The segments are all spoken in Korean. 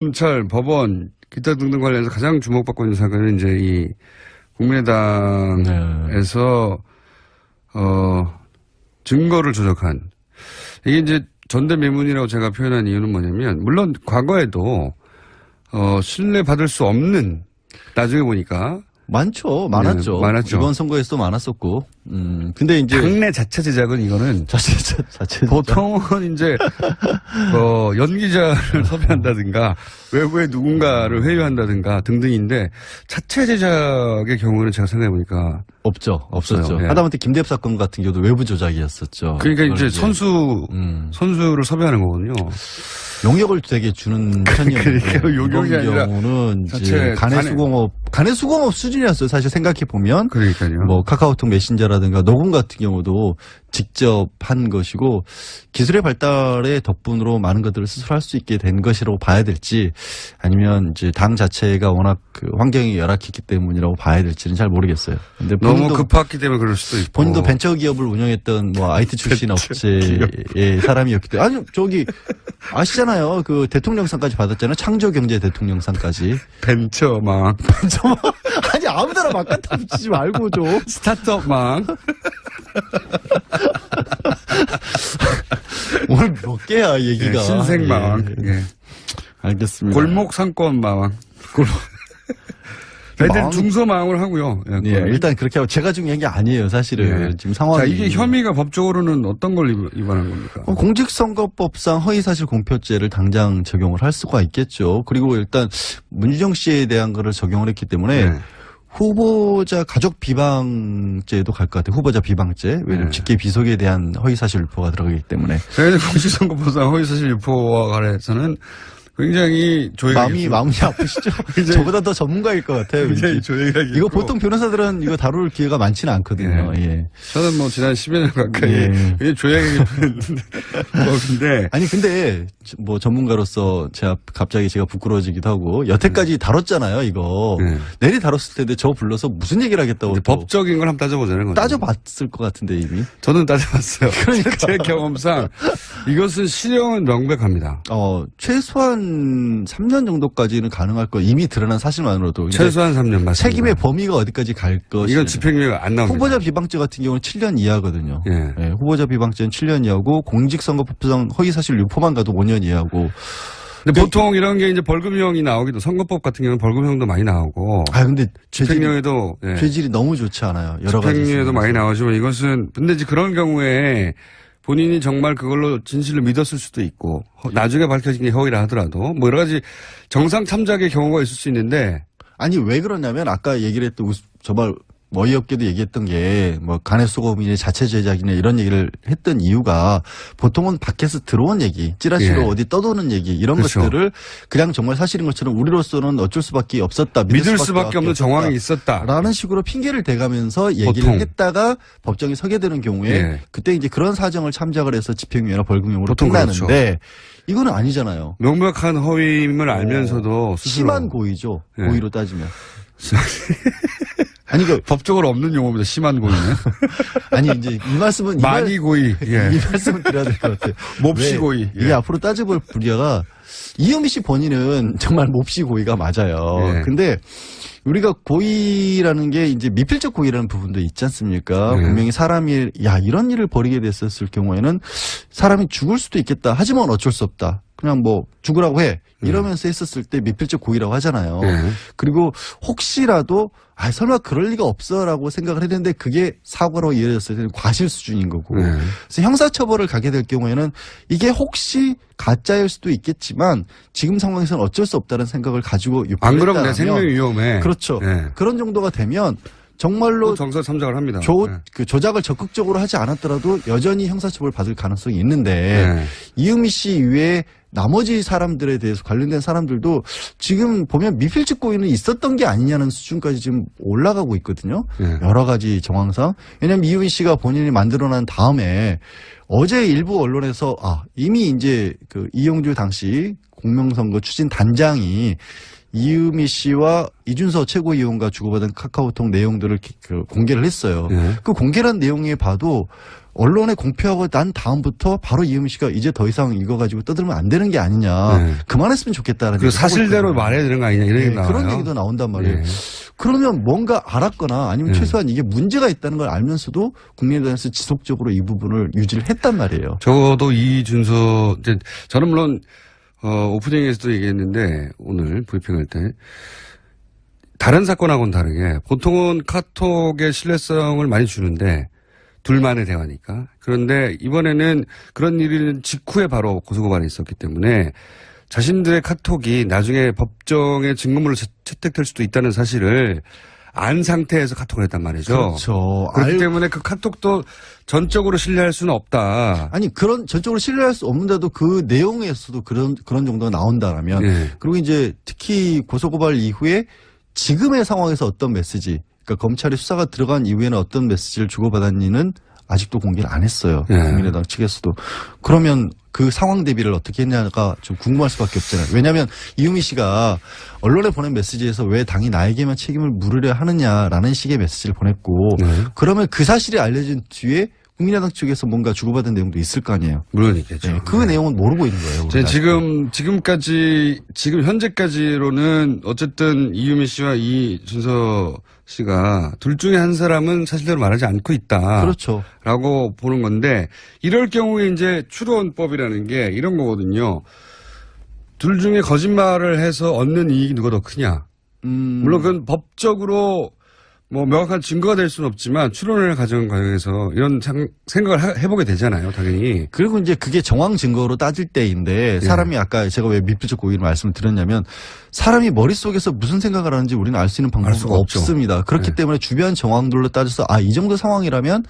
검찰, 법원, 기타 등등 관련해서 가장 주목받고 있는 사건은 이제 이 국민의당에서 증거를 조작한 이게 이제 전대미문이라고 제가 표현한 이유는 뭐냐면 물론 과거에도 신뢰받을 수 없는 나중에 보니까 많았죠. 네, 많았죠. 이번 선거에서도 많았었고. 근데 이제 당내 자체 제작은 이거는 자체 보통은 이제 연기자를 섭외한다든가 외부의 누군가를 회유한다든가 등등인데 자체 제작의 경우는 제가 생각해 보니까 없었죠. 네. 하다못해 김대엽 사건 같은 경우도 외부 조작이었었죠. 그러니까 이제 선수를 섭외하는 거거든요. 용역을 되게 주는 편이었는데 그러니까 용역이 아니라 경우는 이제 간의 수공업 수준이었어요. 사실 생각해 보면 그러니까요. 뭐 카카오톡 메신저라든가 녹음 같은 경우도 직접 한 것이고 기술의 발달의 덕분으로 많은 것들을 스스로 할 수 있게 된 것이라고 봐야 될지 아니면 이제 당 자체가 워낙 그 환경이 열악했기 때문이라고 봐야 될지는 잘 모르겠어요. 근데 너무 급했기 때문에 그럴 수도 있고 본인도 벤처 기업을 운영했던 뭐 IT 출신 업체의 사람이었기 때문에 아니 저기 아시잖아요. 그 대통령상까지 받았잖아요. 창조경제 대통령상까지. 벤처망. 아니 아무데나 막 갖다 붙이지 말고 좀. 스타트업망. 오늘 몇 개야 얘기가. 예, 신생망. 예. 알겠습니다. 골목 상권망. 애들 중소망을 하고요. 예, 일단 그렇게 하고 제가 중요한 게 아니에요. 사실은 예. 지금 상황이. 자, 이게 혐의가 법적으로는 어떤 걸 위반한 겁니까? 공직선거법상 허위사실 공표죄를 당장 적용을 할 수가 있겠죠. 그리고 일단 문주정 씨에 대한 거를 적용을 했기 때문에 후보자 가족 비방죄도 갈 것 같아요. 후보자 비방죄. 왜냐하면 직계 비속에 대한 허위사실 유포가 들어가기 때문에. 공직선거법상 허위사실 유포와 관해서는 굉장히 마음이 아프시죠? 저보다 더 전문가일 것 같아요. 굉장히 조용하게. 이거 보통 변호사들은 이거 다룰 기회가 많지는 않거든요. 예. 예. 저는 뭐 지난 10여 년 가까이 굉장히 조용하게 했는데. 아니 근데 뭐 전문가로서 갑자기 제가 부끄러워지기도 하고 여태까지 다뤘잖아요. 이거 내리 다뤘을 텐데 저 불러서 무슨 얘기를 하겠다고. 법적인 걸 한번 따져보자는 거죠. 따져봤을 것 같은데 이미. 저는 따져봤어요. 그러니까 제 경험상 이것은 실형은 명백합니다. 최소한 3년 정도까지는 가능할 거 이미 드러난 사실만으로도. 최소한 3년 맞습니다. 책임의 범위가 어디까지 갈 것이. 이건 집행유예가 안 나옵니다. 후보자 비방죄 같은 경우는 7년 이하거든요. 예. 네, 후보자 비방죄는 7년 이하고 공직선거법상 허위사실 유포만 가도 5년 이하고. 근데 보통 이런 게 이제 벌금형이 나오기도 선거법 같은 경우는 벌금형도 많이 나오고. 근데 집행유예도 죄질이 너무 좋지 않아요. 여러 가지. 집행유예도 많이 나오지만 이것은 근데 이제 그런 경우에 본인이 정말 그걸로 진실을 믿었을 수도 있고 나중에 밝혀진 게 허위라 하더라도 뭐 여러 가지 정상 참작의 경우가 있을 수 있는데 아니 왜 그러냐면 아까 얘기를 했던 정말 어이없게도 얘기했던 게 뭐 간의 수고이나 자체 제작이나 이런 얘기를 했던 이유가 보통은 밖에서 들어온 얘기, 찌라시로 어디 떠도는 얘기 이런 것들을 그냥 정말 사실인 것처럼 우리로서는 어쩔 수밖에 없었다. 믿을 수밖에 없는 정황이 있었다. 라는 식으로 핑계를 대가면서 얘기를 했다가 법정에 서게 되는 경우에 그때 이제 그런 사정을 참작을 해서 집행유예나 벌금형으로 끝나는데 그렇죠. 이거는 아니잖아요. 명백한 허위임을 알면서도 심한 고의죠. 고의로 따지면. 아니, 법적으로 없는 용어입니다. 심한 고의는. 아니, 이제 이 말씀은. 많이 고의. 이 말씀을 드려야 될 것 같아요. 몹시 고의. 이게 앞으로 따져볼 분야가 이현미 씨 본인은 정말 몹시 고의가 맞아요. 근데 우리가 고의라는 게 이제 미필적 고의라는 부분도 있지 않습니까? 분명히 사람이, 이런 일을 벌이게 됐었을 경우에는 사람이 죽을 수도 있겠다. 하지만 어쩔 수 없다. 그냥 뭐 죽으라고 해. 이러면서 했었을 때 미필적 고의라고 하잖아요. 그리고 혹시라도 설마 그럴 리가 없어라고 생각을 했는데 그게 사고로 이어졌을 때는 과실 수준인 거고. 그래서 형사처벌을 가게 될 경우에는 이게 혹시 가짜일 수도 있겠지만 지금 상황에서는 어쩔 수 없다는 생각을 가지고 안 그러면 내 생명이 위험해. 그렇죠. 그런 정도가 되면 정말로 정서 참작을 합니다. 그 조작을 적극적으로 하지 않았더라도 여전히 형사처벌 받을 가능성이 있는데 이은미 씨 이외에 나머지 사람들에 대해서 관련된 사람들도 지금 보면 미필적 고의는 있었던 게 아니냐는 수준까지 지금 올라가고 있거든요. 여러 가지 정황상. 왜냐하면 이은미 씨가 본인이 만들어낸 다음에 어제 일부 언론에서 이미 이제 그 이용주 당시 공명선거 추진 단장이 이은미 씨와 이준서 최고위원과 주고받은 카카오톡 내용들을 공개를 했어요. 그 공개한 내용에 봐도 언론에 공표하고 난 다음부터 바로 이유미 씨가 이제 더 이상 이거 가지고 떠들면 안 되는 게 아니냐. 네. 그만했으면 좋겠다는 그 사실대로 말해야 되는 거 아니냐 이런 얘기 나와요. 그런 얘기도 나온단 말이에요. 네. 그러면 뭔가 알았거나 아니면 네. 최소한 이게 문제가 있다는 걸 알면서도 국민의당에서 지속적으로 이 부분을 유지를 했단 말이에요. 적어도 이준서 이제 저는 물론 오프닝에서도 얘기했는데 오늘 브리핑할 때 다른 사건하고는 다르게 보통은 카톡의 신뢰성을 많이 주는데 둘만의 대화니까. 그런데 이번에는 그런 일이 직후에 바로 고소고발이 있었기 때문에 자신들의 카톡이 나중에 법정의 증거물로 채택될 수도 있다는 사실을 안 상태에서 카톡을 했단 말이죠. 그렇죠. 그렇기 때문에 그 카톡도 전적으로 신뢰할 수는 없다. 아니 그런 전적으로 신뢰할 수 없는데도 그 내용에서도 그런 정도가 나온다라면 네. 그리고 이제 특히 고소고발 이후에 지금의 상황에서 어떤 메시지, 그러니까 검찰이 수사가 들어간 이후에는 어떤 메시지를 주고받았는지는 아직도 공개를 안 했어요. 네. 국민의당 측에서도. 그러면 그 상황 대비를 어떻게 했냐가 좀 궁금할 수밖에 없잖아요. 왜냐하면 이유미 씨가 언론에 보낸 메시지에서 왜 당이 나에게만 책임을 물으려 하느냐라는 식의 메시지를 보냈고 그러면 그 사실이 알려진 뒤에 국민의당 측에서 뭔가 주고받은 내용도 있을 거 아니에요. 물론 있겠죠. 네, 그 내용은 모르고 있는 거예요. 지금 현재까지로는 어쨌든 이유미 씨와 이준서 씨가 둘 중에 한 사람은 사실대로 말하지 않고 있다. 그렇죠. 라고 보는 건데 이럴 경우에 이제 추론법이라는 게 이런 거거든요. 둘 중에 거짓말을 해서 얻는 이익이 누가 더 크냐. 물론 그건 법적으로 뭐 명확한 증거가 될 수는 없지만 추론을 가져온 과정에서 이런 생각을 해보게 되잖아요, 당연히. 그리고 이제 그게 정황 증거로 따질 때인데 사람이 아까 제가 왜 미필적 고의를 말씀을 드렸냐면 사람이 머릿속에서 무슨 생각을 하는지 우리는 알 수 있는 방법이 없습니다. 그렇기 때문에 주변 정황들로 따져서 이 정도 상황이라면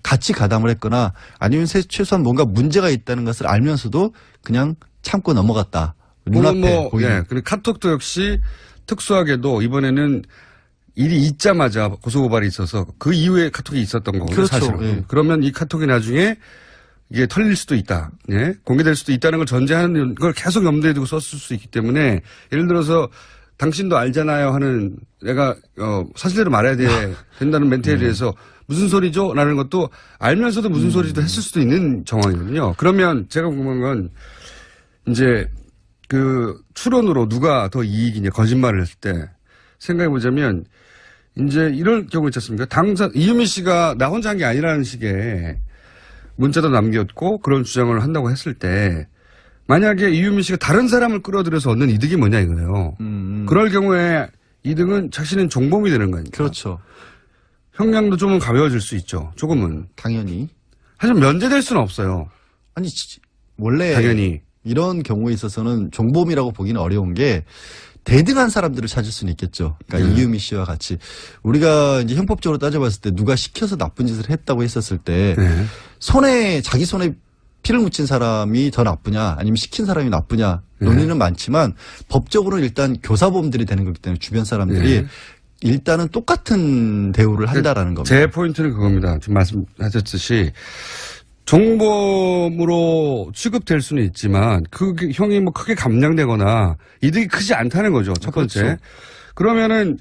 같이 가담을 했거나 아니면 최소한 뭔가 문제가 있다는 것을 알면서도 그냥 참고 넘어갔다. 눈앞에 보이는. 그리고 카톡도 역시 특수하게도 이번에는 일이 있자마자 고소고발이 있어서 그 이후에 카톡이 있었던 거거든요. 그렇죠. 사실은. 예. 그러면 이 카톡이 나중에 이게 털릴 수도 있다. 예? 공개될 수도 있다는 걸 전제하는 걸 계속 염두에 두고 썼을 수 있기 때문에 예를 들어서 당신도 알잖아요 하는 내가 사실대로 말해야 된다는 멘트에 대해서 무슨 소리죠? 라는 것도 알면서도 무슨 소리도 했을 수도 있는 정황이거든요. 그러면 제가 궁금한 건 이제 그 추론으로 누가 더 이익이냐 거짓말을 했을 때 생각해 보자면 이제 이럴 경우 있지 않습니까? 이유미 씨가 나 혼자 한 게 아니라는 식의 문자도 남겼고 그런 주장을 한다고 했을 때 만약에 이유미 씨가 다른 사람을 끌어들여서 얻는 이득이 뭐냐 이거예요. 그럴 경우에 이득은 자신은 종범이 되는 거니까. 그렇죠. 형량도 좀은 가벼워질 수 있죠. 조금은. 당연히. 하지만 면제될 수는 없어요. 아니 원래 당연히. 이런 경우에 있어서는 종범이라고 보기는 어려운 게 대등한 사람들을 찾을 수는 있겠죠. 그러니까 이유미 씨와 같이 우리가 이제 형법적으로 따져봤을 때 누가 시켜서 나쁜 짓을 했다고 했었을 때 자기 손에 피를 묻힌 사람이 더 나쁘냐 아니면 시킨 사람이 나쁘냐 논의는 많지만 법적으로는 일단 교사범들이 되는 거기 때문에 주변 사람들이 일단은 똑같은 대우를 한다라는 겁니다. 제 포인트는 그겁니다. 지금 말씀하셨듯이 종범으로 취급될 수는 있지만 그 형이 뭐 크게 감량되거나 이득이 크지 않다는 거죠. 첫 번째. 그렇죠. 그러면은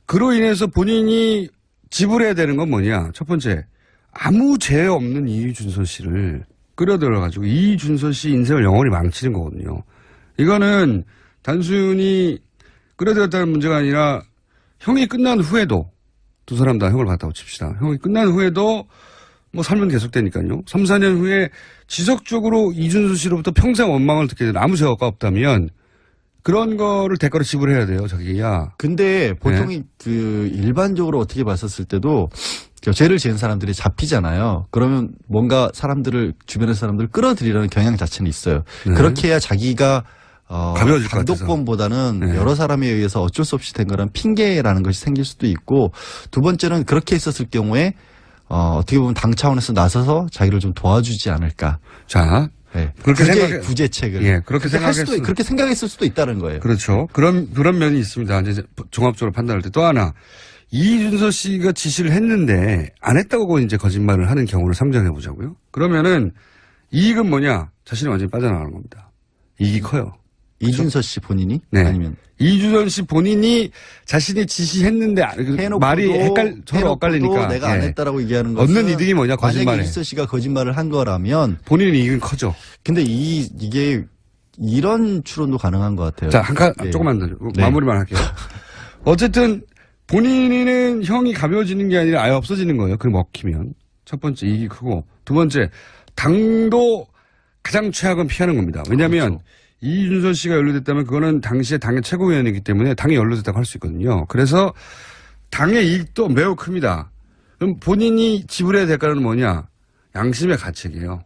그로 인해서 본인이 지불해야 되는 건 뭐냐. 첫 번째. 아무 죄 없는 이준서 씨를 끌어들여가지고 이준서 씨 인생을 영원히 망치는 거거든요. 이거는 단순히 끌어들였다는 문제가 아니라 형이 끝난 후에도 두 사람 다 형을 받았다고 칩시다. 형이 끝난 후에도 뭐 삶은 계속되니까요. 3, 4년 후에 지속적으로 이준수 씨로부터 평생 원망을 듣게 되는 아무 죄가 없다면 그런 거를 대가로 지불해야 돼요, 자기야. 근데 보통 그 일반적으로 어떻게 봤었을 때도 죄를 지은 사람들이 잡히잖아요. 그러면 뭔가 주변의 사람들을 끌어들이려는 경향 자체는 있어요. 그렇게 해야 자기가 가벼워질 것 단독범보다는 여러 사람에 의해서 어쩔 수 없이 된 거란 핑계라는 것이 생길 수도 있고 두 번째는 그렇게 있었을 경우에 어떻게 보면 당 차원에서 나서서 자기를 좀 도와주지 않을까. 자, 그렇게 구제책을. 그렇게 그렇게 생각했을 수도 있다는 거예요. 그렇죠. 그런 면이 있습니다. 이제 종합적으로 판단할 때 또 하나. 이준서 씨가 지시를 했는데 안 했다고 이제 거짓말을 하는 경우를 상정해 보자고요. 그러면은 이익은 뭐냐? 자신이 완전히 빠져나가는 겁니다. 이익이 커요. 이준서 씨 본인이? 네. 아니면 이준서 씨 본인이 자신이 지시했는데 말이 서로 엇갈리니까 내가 안 했다라고 얘기하는 것은 얻는 이득이 뭐냐 거짓말에. 만약에 이준서 씨가 거짓말을 한 거라면 본인은 이익은 커져. 근데 이게 이런 추론도 가능한 것 같아요. 자, 네. 조금만 더 네. 마무리만 할게요. 어쨌든 본인은 형이 가벼워지는 게 아니라 아예 없어지는 거예요. 그 먹히면. 첫 번째 이익이 크고 두 번째 당도 가장 최악은 피하는 겁니다. 왜냐하면 그렇죠. 이준서 씨가 연루됐다면 그거는 당시에 당의 최고위원이기 때문에 당이 연루됐다고 할 수 있거든요. 그래서 당의 이익도 매우 큽니다. 그럼 본인이 지불해야 될 대가는 뭐냐? 양심의 가책이에요.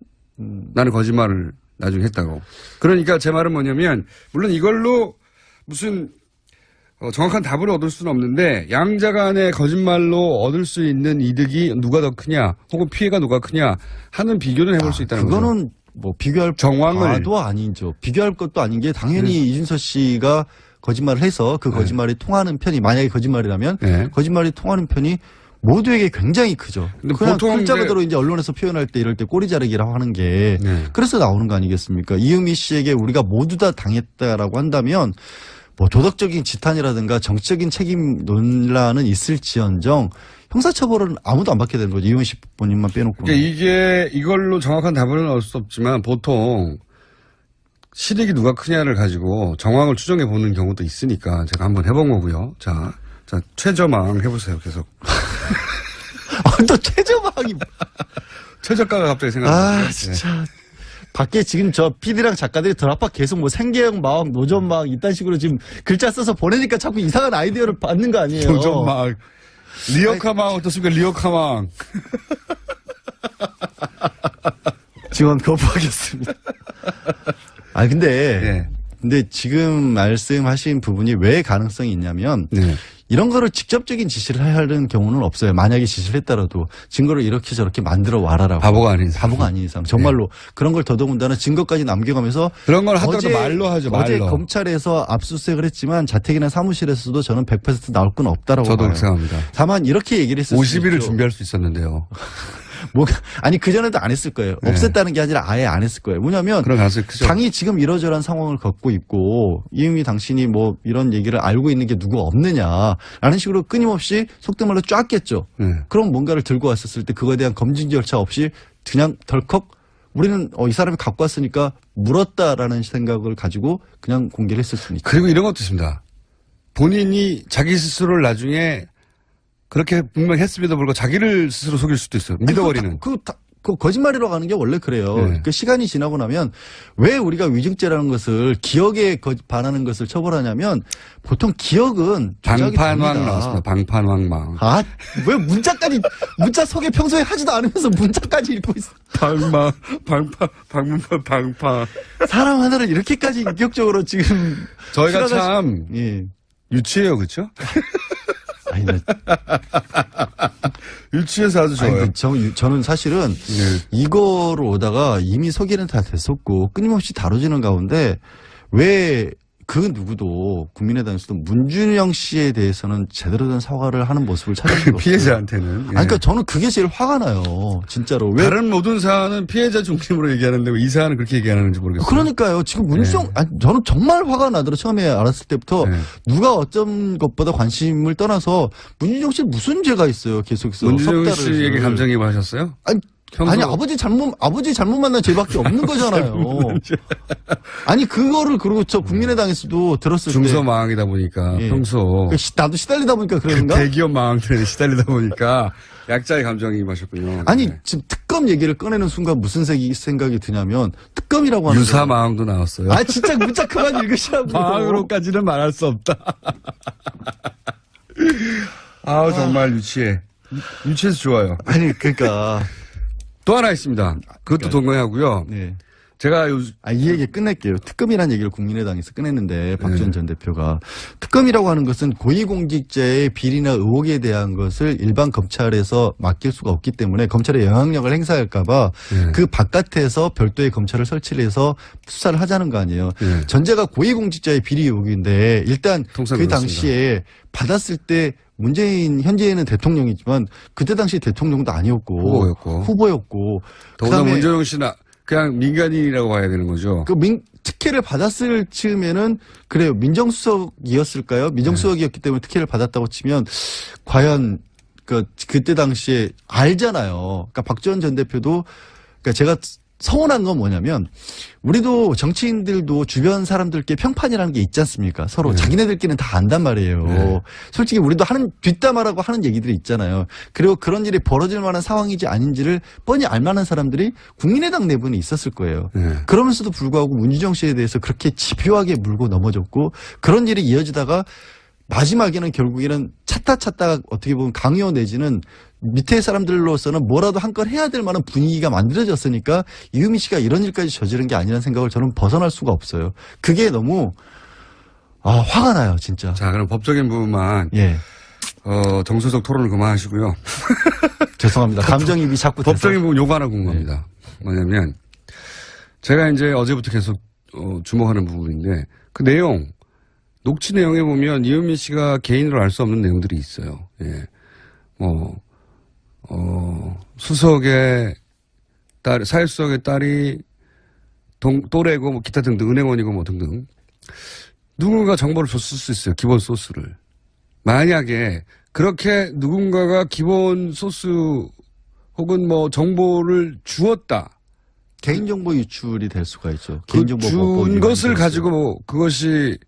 나는 거짓말을 나중에 했다고. 그러니까 제 말은 뭐냐면 물론 이걸로 무슨 정확한 답을 얻을 수는 없는데 양자 간의 거짓말로 얻을 수 있는 이득이 누가 더 크냐 혹은 피해가 누가 크냐 하는 비교는 해볼 수 있다는 거죠. 그거는 뭐 비교할 바도 아니죠. 비교할 것도 아닌 게 당연히 이준서 씨가 거짓말을 해서 그 거짓말이 통하는 편이 만약에 거짓말이라면 거짓말이 통하는 편이 모두에게 굉장히 크죠. 근데 그냥 보통 글자 그대로 이제 언론에서 표현할 때 이럴 때 꼬리 자르기라고 하는 게 그래서 나오는 거 아니겠습니까? 이은미 씨에게 우리가 모두 다 당했다라고 한다면 뭐 도덕적인 지탄이라든가 정치적인 책임 논란은 있을지언정 형사처벌은 아무도 안 받게 되는 거죠. 이은미 씨 본인만 빼놓고. 그러니까 이걸로 정확한 답은 얻을 수 없지만 보통 실익이 누가 크냐를 가지고 정황을 추정해 보는 경우도 있으니까 제가 한번 해본 거고요. 자 최저망 해보세요. 계속. 또 최저망이. 최저가가 갑자기 생각나요. 진짜. 밖에 지금 저 PD랑 작가들이 드랍박 계속 뭐 생계형 마왕, 노전망 이딴 식으로 지금 글자 써서 보내니까 자꾸 이상한 아이디어를 받는 거 아니에요. 노전망. 리어카망 어떻습니까? 리어카망. 지원 거부하겠습니다. 근데 지금 말씀하신 부분이 왜 가능성이 있냐면 이런 거를 직접적인 지시를 하는 경우는 없어요. 만약에 지시를 했더라도 증거를 이렇게 저렇게 만들어 와라라고. 바보가 아닌 이상. 정말로 그런 걸 더더군다나 증거까지 남겨가면서 그런 걸 하더라도 말로 하죠. 어제 말로. 검찰에서 압수수색을 했지만 자택이나 사무실에서도 저는 100% 나올 건 없다라고 저도 봐요. 그렇게 생각합니다. 다만 이렇게 얘기를 했을 50일을 준비할 수 있었는데요. 아니 그전에도 안 했을 거예요. 없앴다는 게 아니라 아예 안 했을 거예요. 뭐냐면 그런 가능성이 크죠. 당이 지금 이러저러한 상황을 겪고 있고 이은미 당신이 뭐 이런 얘기를 알고 있는 게 누구 없느냐라는 식으로 끊임없이 속된 말로 쫙 깼죠. 그럼 뭔가를 들고 왔었을 때 그거에 대한 검증 절차 없이 그냥 덜컥 우리는 이 사람이 갖고 왔으니까 물었다라는 생각을 가지고 그냥 공개를 했을 수는 있죠. 그리고 이런 것도 있습니다. 본인이 자기 스스로를 나중에 그렇게 분명히 했음에도 불구하고 자기를 스스로 속일 수도 있어요. 믿어버리는. 그 거짓말이라고 하는 게 원래 그래요. 그 시간이 지나고 나면 왜 우리가 위증죄라는 것을 기억에 반하는 것을 처벌하냐면 보통 기억은 방판왕 나왔습니다. 방판왕망. 왜 문자 소개 평소에 하지도 않으면서 문자까지 읽고 있어. 방판. 사람 하나를 이렇게까지 인격적으로 지금 저희가 참 유치해요, 그렇죠? 유치해서 아주 좋아요. 저는 사실은 이거로 오다가 이미 소개는 다 됐었고 끊임없이 다뤄지는 가운데 왜 그 누구도 국민의당에서도 문준영 씨에 대해서는 제대로 된 사과를 하는 모습을 찾은 게 없어요. 피해자한테는. 그러니까 저는 그게 제일 화가 나요. 진짜로. 왜 다른 모든 사안은 피해자 중심으로 얘기하는데 왜 이 사안은 그렇게 얘기 안 하는지 모르겠어요. 그러니까요. 지금 문준영 저는 정말 화가 나더라. 처음에 알았을 때부터 누가 어떤 것보다 관심을 떠나서 문준영 씨 무슨 죄가 있어요. 계속해서. 문준영 씨에게 감정이입하셨어요? 아니 아버지 잘못 만난 죄밖에 없는 거잖아요. 아니 그거를 그리고 저 국민의당에서도 들었을 때 중소망이다 보니까 평소 나도 시달리다 보니까 그런가? 대기업 망들에 시달리다 보니까 약자의 감정이입하셨군요. 아니 지금 특검 얘기를 꺼내는 순간 무슨 생각이 드냐면 특검이라고 하는 유사 망도 나왔어요. 진짜 문자 그만 읽으시라고. 망으로까지는 말할 수 없다. 정말 유치해. 유치해서 좋아요. 아니 그러니까. 또 하나 있습니다. 그것도 동의하고요. 제가 이 얘기 끝낼게요. 특검이라는 얘기를 국민의당에서 꺼냈는데 박지원 전 대표가 특검이라고 하는 것은 고위공직자의 비리나 의혹에 대한 것을 일반 검찰에서 맡길 수가 없기 때문에 검찰의 영향력을 행사할까 봐 그 바깥에서 별도의 검찰을 설치를 해서 수사를 하자는 거 아니에요. 전제가 고위공직자의 비리 의혹인데 일단 그 당시에 받았을 때 문재인 현재는 대통령이지만 그때 당시 대통령도 아니었고 후보였고 더구나 문재인 씨는 그냥 민간인이라고 봐야 되는 거죠. 특혜를 받았을 즈음에는 그래요. 민정수석이었을까요? 민정수석이었기 때문에 특혜를 받았다고 치면 과연 그때 당시에 알잖아요. 그러니까 박지원 전 대표도 그러니까 제가 서운한 건 뭐냐면 우리도 정치인들도 주변 사람들께 평판이라는 게 있지 않습니까? 서로 자기네들끼리는 다 안단 말이에요. 솔직히 우리도 뒷담화라고 하는 얘기들이 있잖아요. 그리고 그런 일이 벌어질 만한 상황인지 아닌지를 뻔히 알 만한 사람들이 국민의당 내부는 있었을 거예요. 그러면서도 불구하고 문희정 씨에 대해서 그렇게 집요하게 물고 넘어졌고 그런 일이 이어지다가 마지막에는 결국에는 찾다가 어떻게 보면 강요 내지는 밑에 사람들로서는 뭐라도 한 건 해야 될 만한 분위기가 만들어졌으니까 이유미 씨가 이런 일까지 저지른 게 아니라는 생각을 저는 벗어날 수가 없어요. 그게 너무 화가 나요, 진짜. 자, 그럼 법적인 부분만 예. 정서적 토론을 그만하시고요. 죄송합니다. 감정입이 자꾸 법적인 부분 요거 하나 궁금합니다. 뭐냐면 제가 이제 어제부터 계속 주목하는 부분인데 그 내용 녹취 내용에 보면 이은미 씨가 개인으로 알 수 없는 내용들이 있어요. 예. 수석의 딸, 사회수석의 딸이 또래고 뭐 기타 등등 은행원이고 뭐 등등. 누군가 정보를 줬을 수 있어요. 기본 소스를. 만약에 그렇게 누군가가 기본 소스 혹은 뭐 정보를 주었다. 개인정보 유출이 될 수가 있죠. 준 것을 가지고 그것이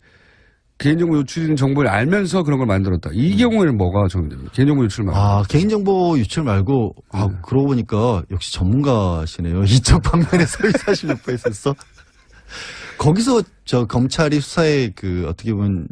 개인정보 유출인 정보를 알면서 그런 걸 만들었다. 이 경우에는 뭐가 적용됩니까? 개인정보 유출 말고. 개인정보 유출 말고, 그러고 보니까 역시 전문가시네요. 이쪽 방면에 서의 46%에 있었어. 거기서 검찰이 수사에 어떻게 보면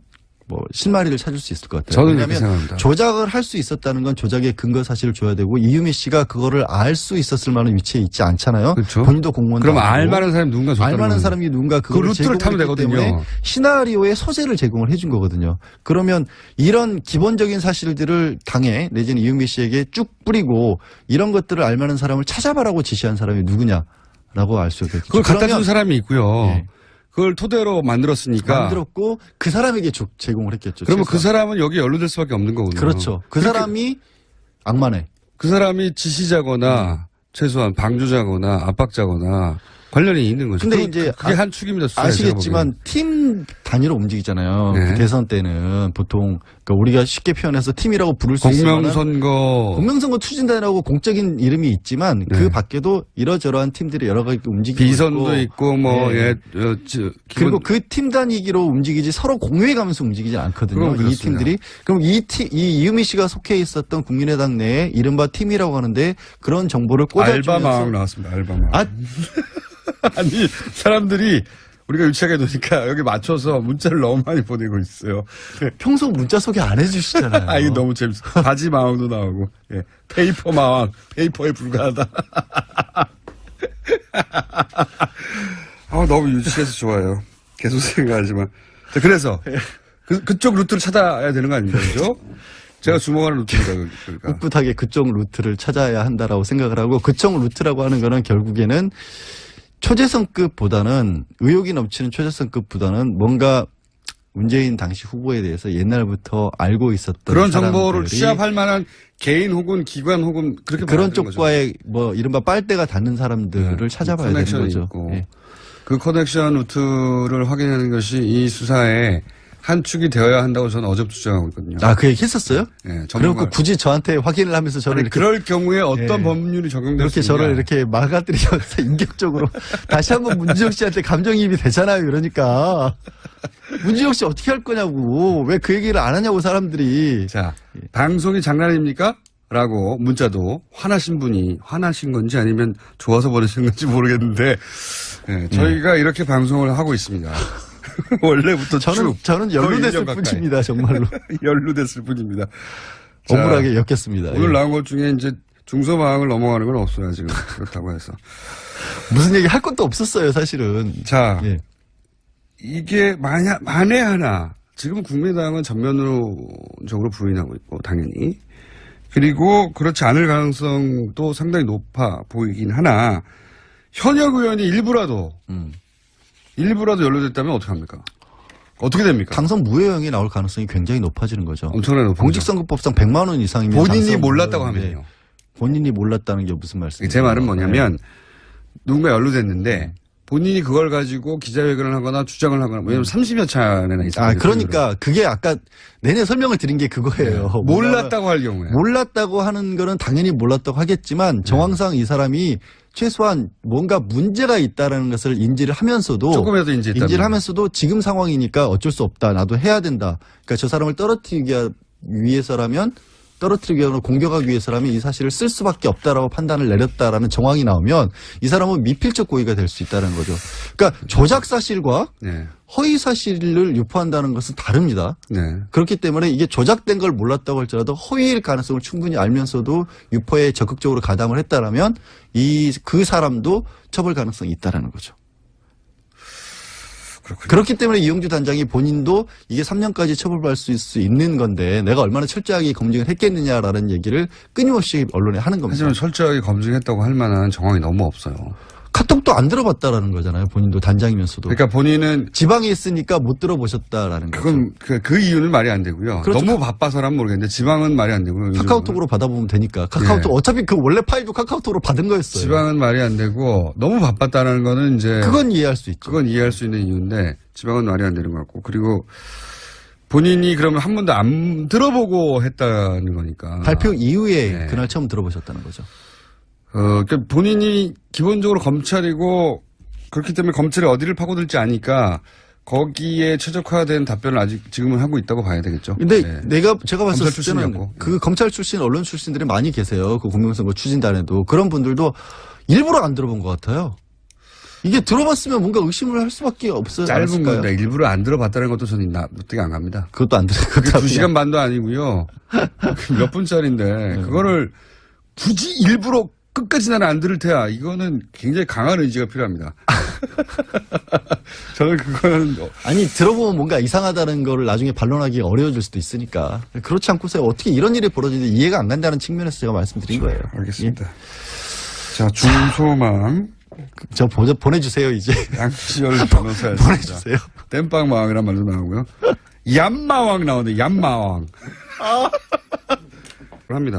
실마리를 찾을 수 있을 것 같아요. 저는 왜냐하면 생각합니다. 조작을 할 수 있었다는 건 조작의 근거 사실을 줘야 되고 이유미 씨가 그거를 알 수 있었을 만한 위치에 있지 않잖아요. 그렇죠. 본인도 공무원. 그럼 알만한 사람이 누군가 줬다는 알만한 사람이 누군가 그걸 루트를 타면 되거든요. 시나리오의 소재를 제공을 해준 거거든요. 그러면 이런 기본적인 사실들을 당에 내지는 이유미 씨에게 쭉 뿌리고 이런 것들을 알만한 사람을 찾아봐라고 지시한 사람이 누구냐라고 알 수 있겠죠. 그걸 갖다 준 사람이 있고요. 네. 그걸 토대로 만들었으니까. 만들었고 그 사람에게 제공을 했겠죠. 그러면 그 사람은 여기 연루될 수밖에 없는 거군요. 그렇죠. 그 사람이 악마네. 그 사람이 지시자거나 최소한 방조자거나 압박자거나 관련이 있는 거죠. 근데 이제 그게 한 축입니다. 수사에 아시겠지만 팀 단위로 움직이잖아요. 네. 그 대선 때는 보통 우리가 쉽게 표현해서 팀이라고 부를 수 있을 만한 공명선거 추진단이라고 공적인 이름이 있지만 그 밖에도 이러저러한 팀들이 여러 가지 움직이고 비선도 있고 그리고 그 팀 단위기로 움직이지 서로 공유해 가면서 움직이지 않거든요. 이 팀들이. 그럼 이 이유미 씨가 속해 있었던 국민의당 내에 이른바 팀이라고 하는데 그런 정보를 꽂아주면서 알바마왕 나왔습니다. 알바마왕. 아니 사람들이 우리가 유치하게 놓으니까 여기 맞춰서 문자를 너무 많이 보내고 있어요. 평소 문자 소개 안 해주시잖아요. 이거 너무 재밌어. 바지 마왕도 나오고, 예. 페이퍼 마왕, 페이퍼에 불과하다. 너무 유치해서 좋아요. 계속 생각하지만. 자, 그래서 그쪽 루트를 찾아야 되는 거 아닙니까, 그죠? 제가 주목하는 루트입니다. 그러니까. 꿋꿋하게 그쪽 루트를 찾아야 한다라고 생각을 하고 그쪽 루트라고 하는 거는 결국에는 초재성급보다는 의욕이 넘치는 초재성급보다는 뭔가 문재인 당시 후보에 대해서 옛날부터 알고 있었던 그런 정보를 취합할 만한 개인 혹은 기관 혹은 그런 쪽과의 이른바 빨대가 닿는 사람들을 찾아봐야 되는 거죠. 네. 그 커넥션 루트를 확인하는 것이 이 수사의 한 축이 되어야 한다고 저는 어제부터 주장하고 있거든요. 그 얘기 했었어요? 네. 그리고 굳이 저한테 확인을 하면서 저를 그럴 경우에 어떤 법률이 적용될 수 있냐. 이렇게 저를 이렇게 막아들이면서 인격적으로 다시 한번 문지영 씨한테 감정이입이 되잖아요. 그러니까. 문지영 씨 어떻게 할 거냐고. 왜 그 얘기를 안 하냐고 사람들이. 자, 방송이 장난입니까? 라고 문자도 화나신 분이 화나신 건지 아니면 좋아서 보내신 건지 모르겠는데 저희가 이렇게 방송을 하고 있습니다. 원래부터 저는 연루됐을 뿐입니다. 정말로. 연루됐을 뿐입니다. 억울하게 엮였습니다. 오늘 나온 것 중에 이제 중소마왕을 넘어가는 건 없어요. 지금 그렇다고 해서. 무슨 얘기 할 것도 없었어요. 사실은. 자, 이게 만에 하나 지금 국민의당은 전면적으로 부인하고 있고 당연히 그리고 그렇지 않을 가능성도 상당히 높아 보이긴 하나 현역 의원이 일부라도 연루됐다면 어떡합니까? 어떻게 됩니까? 당선 무효형이 나올 가능성이 굉장히 높아지는 거죠. 엄청나게 높아지죠. 공직선거법상 100만 원 이상이면 본인이 몰랐다고 하면요. 본인이 몰랐다는 게 무슨 말씀이에요? 제 말은 뭐냐면 누군가 연루됐는데 본인이 그걸 가지고 기자회견을 하거나 주장을 하거나 왜냐면 30여 차례나 있어요. 그러니까 그게 아까 내내 설명을 드린 게 그거예요. 네. 몰랐다고 할 경우에. 몰랐다고 하는 거는 당연히 몰랐다고 하겠지만 정황상 이 사람이 최소한 뭔가 문제가 있다라는 것을 인지를 하면서도 조금이라도 인지를 하면서도 지금 상황이니까 어쩔 수 없다. 나도 해야 된다. 그러니까 저 사람을 떨어뜨리기 위해서라면 떨어뜨리기 위해서 공격하기 위해서라면 이 사실을 쓸 수밖에 없다라고 판단을 내렸다라는 정황이 나오면 이 사람은 미필적 고의가 될 수 있다는 거죠. 그러니까 조작 사실과 네. 허위 사실을 유포한다는 것은 다릅니다. 네. 그렇기 때문에 이게 조작된 걸 몰랐다고 할지라도 허위일 가능성을 충분히 알면서도 유포에 적극적으로 가담을 했다라면 그 사람도 처벌 가능성이 있다라는 거죠. 그렇군요. 그렇기 때문에 이용주 단장이 본인도 이게 3년까지 처벌받을 수 있는 건데 내가 얼마나 철저하게 검증을 했겠느냐라는 얘기를 끊임없이 언론에 하는 겁니다. 하지만 철저하게 검증했다고 할 만한 정황이 너무 없어요. 카톡도 안 들어봤다라는 거잖아요. 본인도 단장이면서도. 그러니까 본인은 지방에 있으니까 못 들어보셨다라는 거죠. 그건 그 이유는 말이 안 되고요. 그렇죠. 너무 바빠서란 모르겠는데 지방은 말이 안 되고요. 카카오톡으로 받아보면 되니까. 카카오톡 어차피 그 원래 파일도 카카오톡으로 받은 거였어요. 지방은 말이 안 되고 너무 바빴다는 거는 이제 그건 이해할 수 있죠. 그건 이해할 수 있는 이유인데 지방은 말이 안 되는 것 같고 그리고 본인이 그러면 한 번도 안 들어보고 했다는 거니까 발표 이후에 네. 그날 처음 들어보셨다는 거죠. 그러니까 본인이 기본적으로 검찰이고 그렇기 때문에 검찰이 어디를 파고들지 아니까 거기에 최적화된 답변을 아직 지금은 하고 있다고 봐야 되겠죠. 근데 네. 제가 봤을 때는 그 검찰 출신, 언론 출신들이 많이 계세요. 그 공명선거 추진단에도. 그런 분들도 일부러 안 들어본 것 같아요. 이게 들어봤으면 뭔가 의심을 할 수밖에 없어요. 짧은 건데 일부러 안 들어봤다는 것도 저는 납득이 안 갑니다. 그것도 안 들어요. 그게 2시간 반도 아니고요. 몇 분짜리인데 그거를 굳이 일부러 끝까지 나는 안 들을 테야. 이거는 굉장히 강한 의지가 필요합니다. 저는 그거는. 아니, 들어보면 뭔가 이상하다는 거를 나중에 반론하기 어려워질 수도 있으니까. 그렇지 않고서 어떻게 이런 일이 벌어지는지 이해가 안 간다는 측면에서 제가 말씀드린 거예요. 알겠습니다. 자, 중소망. 저 보내주세요, 이제. 양치열 변호사. 보내주세요. 땜빵마왕이란 말도 나오고요. 얌마왕 나오는데, 얌마왕. 합니다.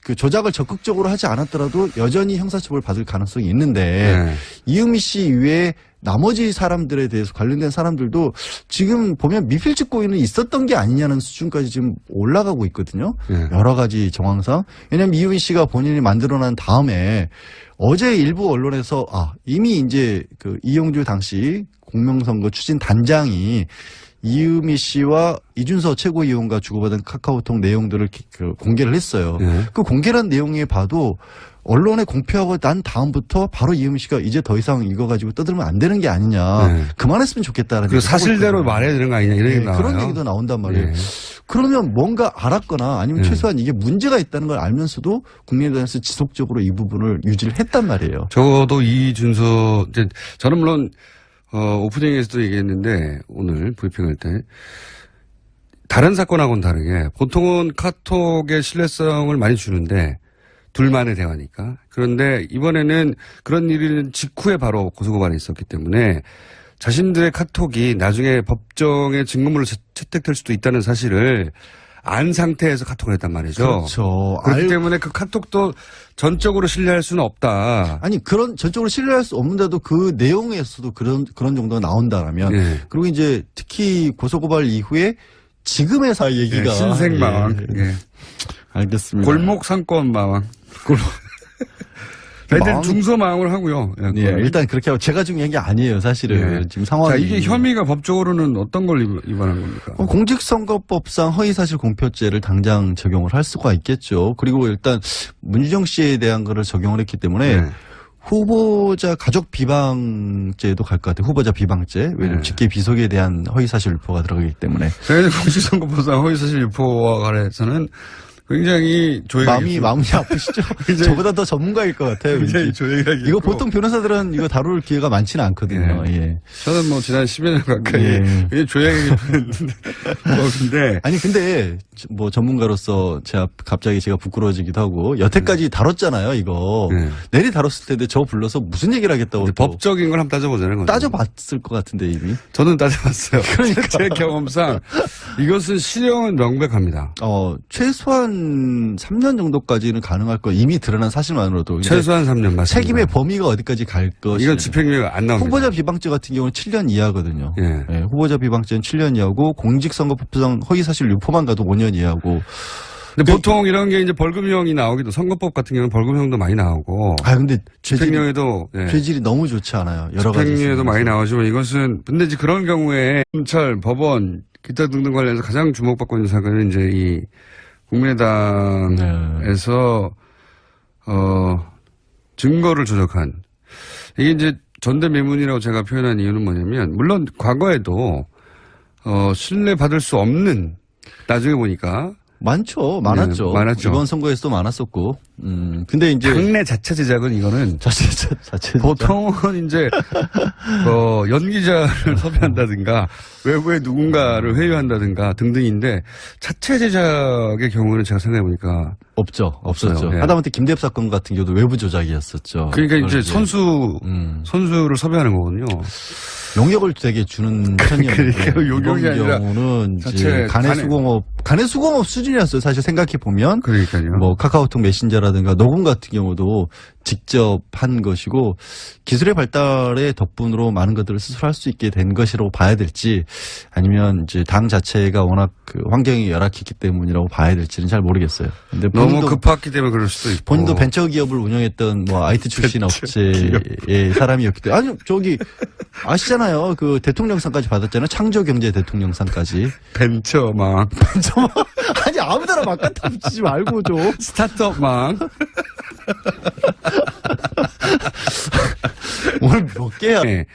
그 조작을 적극적으로 하지 않았더라도 여전히 형사처벌 받을 가능성이 있는데 네. 이은미 씨 이외에 나머지 사람들에 대해서 관련된 사람들도 지금 보면 미필적 고의는 있었던 게 아니냐는 수준까지 지금 올라가고 있거든요. 네. 여러 가지 정황상. 왜냐하면 이은미 씨가 본인이 만들어난 다음에 어제 일부 언론에서 이미 이제 그 이용주 당시 공명선거 추진 단장이 이은미 씨와 이준서 최고위원과 주고받은 카카오톡 내용들을 공개를 했어요. 네. 그 공개한 내용에 봐도 언론에 공표하고 난 다음부터 바로 이은미 씨가 이제 더 이상 이거 가지고 떠들면 안 되는 게 아니냐. 네. 그만했으면 좋겠다라는. 그 사실대로 말해야 되는 거 아니냐 이런 얘기 나와요. 그런 얘기도 나온단 말이에요. 네. 그러면 뭔가 알았거나 아니면 네. 최소한 이게 문제가 있다는 걸 알면서도 국민의당에서 지속적으로 이 부분을 유지를 했단 말이에요. 적어도 이준서 이제 저는 물론 오프닝에서도 얘기했는데 오늘 브리핑할 때 다른 사건하고는 다르게 보통은 카톡의 신뢰성을 많이 주는데 둘만의 대화니까. 그런데 이번에는 그런 일이 직후에 바로 고소고발이 있었기 때문에 자신들의 카톡이 나중에 법정의 증거물로 채택될 수도 있다는 사실을 안 상태에서 카톡을 했단 말이죠. 그렇죠. 그렇기 때문에 그 카톡도 전적으로 신뢰할 수는 없다. 아니 전적으로 신뢰할 수 없는데도 그 내용에서도 그런 정도가 나온다라면 네. 그리고 이제 특히 고소고발 이후에 지금의 사회 얘기가 네, 신생마왕. 예. 예. 알겠습니다. 골목 상권 마왕. 애들 중소마왕을 하고요. 예, 일단 그렇게 하고 제가 중요한 게 아니에요, 사실은. 네. 지금 상황이. 자, 이게 혐의가 법적으로는 어떤 걸 위반한 겁니까? 공직선거법상 허위사실 공표죄를 당장 적용을 할 수가 있겠죠. 그리고 일단 문주정 씨에 대한 거를 적용을 했기 때문에 네. 후보자 가족 비방죄도 갈 것 같아요. 후보자 비방죄. 왜냐면 네. 직계 비속에 대한 허위사실 유포가 들어가기 때문에. 저희는 공직선거법상 허위사실 유포와 관해서는 굉장히 마음이 아프시죠? 저보다 더 전문가일 것 같아요. 굉장히 조용하게 이거 보통 변호사들은 이거 다룰 기회가 많지는 않거든요. 예. 예. 저는 뭐 지난 10여 년 가까이 굉장히 조용하게 근데 아니 근데 뭐 전문가로서 갑자기 제가 부끄러워지기도 하고 여태까지 다뤘잖아요. 이거 내리 다뤘을 텐데 저 불러서 무슨 얘기를 하겠다고 법적인 걸 한번 따져보자는 거죠. 따져봤을 것 같은데 이미. 저는 따져봤어요. 그러니까 제 경험상 이것은 실형은 명백합니다. 최소한 최소한 3년 정도까지는 가능할 거 이미 드러난 사실만으로도. 최소한 3년 맞습니다. 책임의 범위가 어디까지 갈 것이. 이건 집행유예가 안 나옵니다. 후보자 비방죄 같은 경우는 7년 이하거든요. 예. 예, 후보자 비방죄는 7년 이하고 공직선거법상 허위사실 유포만 가도 5년 이하고. 근데 보통 이런 게 이제 벌금형이 나오기도 선거법 같은 경우는 벌금형도 많이 나오고. 근데 집행유예도 죄질이 너무 좋지 않아요. 여러 가지. 집행유예도 많이 나오지만 이것은 근데 이제 그런 경우에 검찰, 법원, 기타 등등 관련해서 가장 주목받고 있는 사건은 이제 이 국민의당에서 증거를 조작한 이게 이제 전대매문이라고 제가 표현한 이유는 뭐냐면 물론 과거에도 신뢰받을 수 없는 나중에 보니까 많았죠. 네, 많았죠. 이번 선거에서도 많았었고. 근데 이제. 당내 자체 제작은 이거는. 자체 제작. 보통은 이제, 연기자를 섭외한다든가, 외부의 누군가를 회유한다든가 등등인데, 자체 제작의 경우는 제가 생각해보니까. 없었죠. 네. 하다못해 김대엽 사건 같은 경우도 외부 조작이었었죠. 그러니까 이제 선수를 섭외하는 거거든요. 용역을 되게 주는 편이었는데 그러니까 용역이 아니라 경우는 이제 간의 수공업 수준이었어요. 사실 생각해 보면 그러니까요. 뭐 카카오톡 메신저라든가 녹음 같은 경우도 직접 한 것이고 기술의 발달의 덕분으로 많은 것들을 스스로 할 수 있게 된 것이라고 봐야 될지 아니면 이제 당 자체가 워낙 그 환경이 열악했기 때문이라고 봐야 될지는 잘 모르겠어요. 근데 너무 급했기 때문에 그럴 수도 있고 본인도 벤처 기업을 운영했던 뭐 IT 출신 업체의 사람이었기 때문에 아니 저기 아시잖아요. 그 대통령상까지 받았잖아요. 창조경제 대통령상까지. 벤처망. 아니 아무데나 막 갖다 붙이지 말고 좀. 스타트업망. 오늘 몇 개야. 네.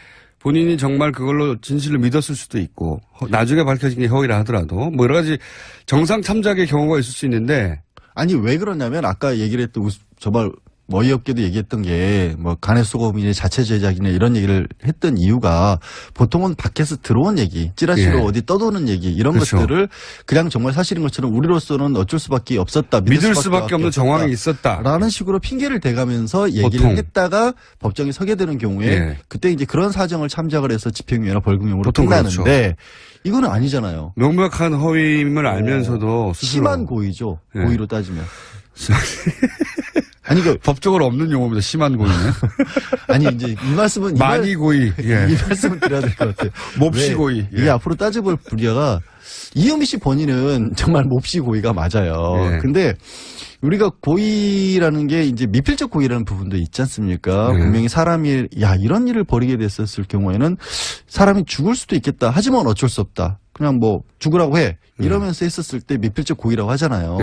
본인이 정말 그걸로 진실을 믿었을 수도 있고 나중에 밝혀진 게 허위라 하더라도 뭐 여러 가지 정상 참작의 경우가 있을 수 있는데 아니 왜 그러냐면 아까 얘기를 했던 정말 어이없게도 얘기했던 게 뭐 간의 수고범이나 자체 제작이나 이런 얘기를 했던 이유가 보통은 밖에서 들어온 얘기, 찌라시로 어디 떠도는 얘기 이런 그렇죠. 것들을 그냥 정말 사실인 것처럼 우리로서는 어쩔 수밖에 없었다. 믿을 수밖에 없는 정황이 있었다. 라는 식으로 핑계를 대가면서 얘기를 보통. 했다가 법정에 서게 되는 경우에 그때 이제 그런 사정을 참작을 해서 집행유예나 벌금형으로 끝나는데 그렇죠. 이거는 아니잖아요. 명백한 허위임을 알면서도 스스로. 심한 고의죠. 고의로 따지면. 아니, 법적으로 없는 용어입니다. 심한 고의는. 아니, 이제 이 말씀은. 많이 고의. 이 말씀은 드려야 될 것 같아요. 몹시 고의. 이게 앞으로 따져볼 분야가 이현미 씨 본인은 정말 몹시 고의가 맞아요. 근데 우리가 고의라는 게 이제 미필적 고의라는 부분도 있지 않습니까? 분명히 사람이, 이런 일을 벌이게 됐었을 경우에는 사람이 죽을 수도 있겠다. 하지만 어쩔 수 없다. 그냥 뭐 죽으라고 해. 이러면서 했었을 때 미필적 고의라고 하잖아요.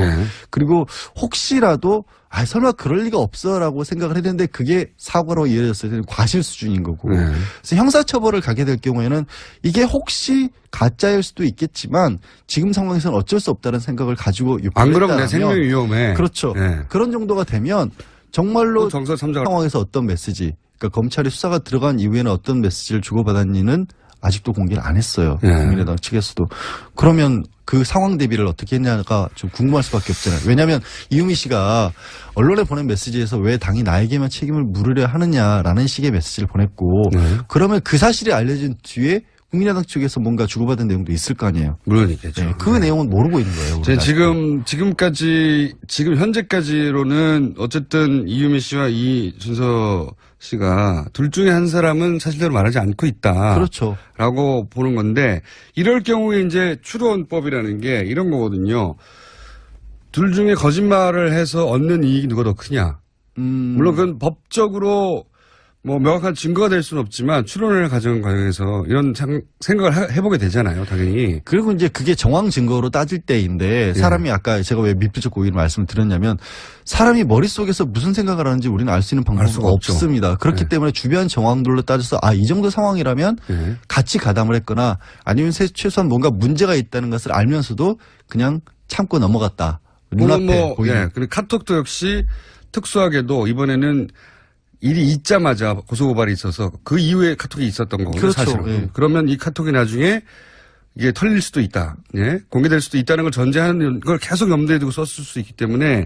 그리고 혹시라도 설마 그럴 리가 없어라고 생각을 했는데 그게 사고로 이어졌을 때는 과실 수준인 거고. 그래서 형사처벌을 가게 될 경우에는 이게 혹시 가짜일 수도 있겠지만 지금 상황에서는 어쩔 수 없다는 생각을 가지고 안 그러면 내 생명이 위험해. 그렇죠. 그런 정도가 되면 정말로 정서 참작 상황에서 어떤 메시지, 그러니까 검찰이 수사가 들어간 이후에는 어떤 메시지를 주고받았니는 아직도 공개를 안 했어요. 국민의당 측에서도. 그러면 그 상황 대비를 어떻게 했냐가 좀 궁금할 수밖에 없잖아요. 왜냐하면 이유미 씨가 언론에 보낸 메시지에서 왜 당이 나에게만 책임을 물으려 하느냐라는 식의 메시지를 보냈고 그러면 그 사실이 알려진 뒤에 국민의당 측에서 뭔가 주고받은 내용도 있을 거 아니에요. 물론 있겠죠. 그 내용은 모르고 있는 거예요. 지금 현재까지로는 어쨌든 이유미 씨와 이준서 씨가 둘 중에 한 사람은 사실대로 말하지 않고 있다. 그렇죠. 라고 보는 건데 이럴 경우에 이제 추론법이라는 게 이런 거거든요. 둘 중에 거짓말을 해서 얻는 이익이 누가 더 크냐. 물론 그건 법적으로 뭐 명확한 증거가 될 수는 없지만 추론을 가져간 과정에서 이런 생각을 해보게 되잖아요, 당연히. 그리고 이제 그게 정황 증거로 따질 때인데 사람이 아까 제가 왜 미필적 고의를 말씀을 드렸냐면 사람이 머릿속에서 무슨 생각을 하는지 우리는 알 수 있는 방법은 없습니다. 그렇기 때문에 주변 정황들로 따져서 이 정도 상황이라면 같이 가담을 했거나 아니면 최소한 뭔가 문제가 있다는 것을 알면서도 그냥 참고 넘어갔다. 눈앞에 보이는. 그리고 카톡도 역시 특수하게도 이번에는 일이 있자마자 고소고발이 있어서 그 이후에 카톡이 있었던 거거든요. 그렇죠. 사실은. 그러면 이 카톡이 나중에 이게 털릴 수도 있다. 공개될 수도 있다는 걸 전제하는 걸 계속 염두에 두고 썼을 수 있기 때문에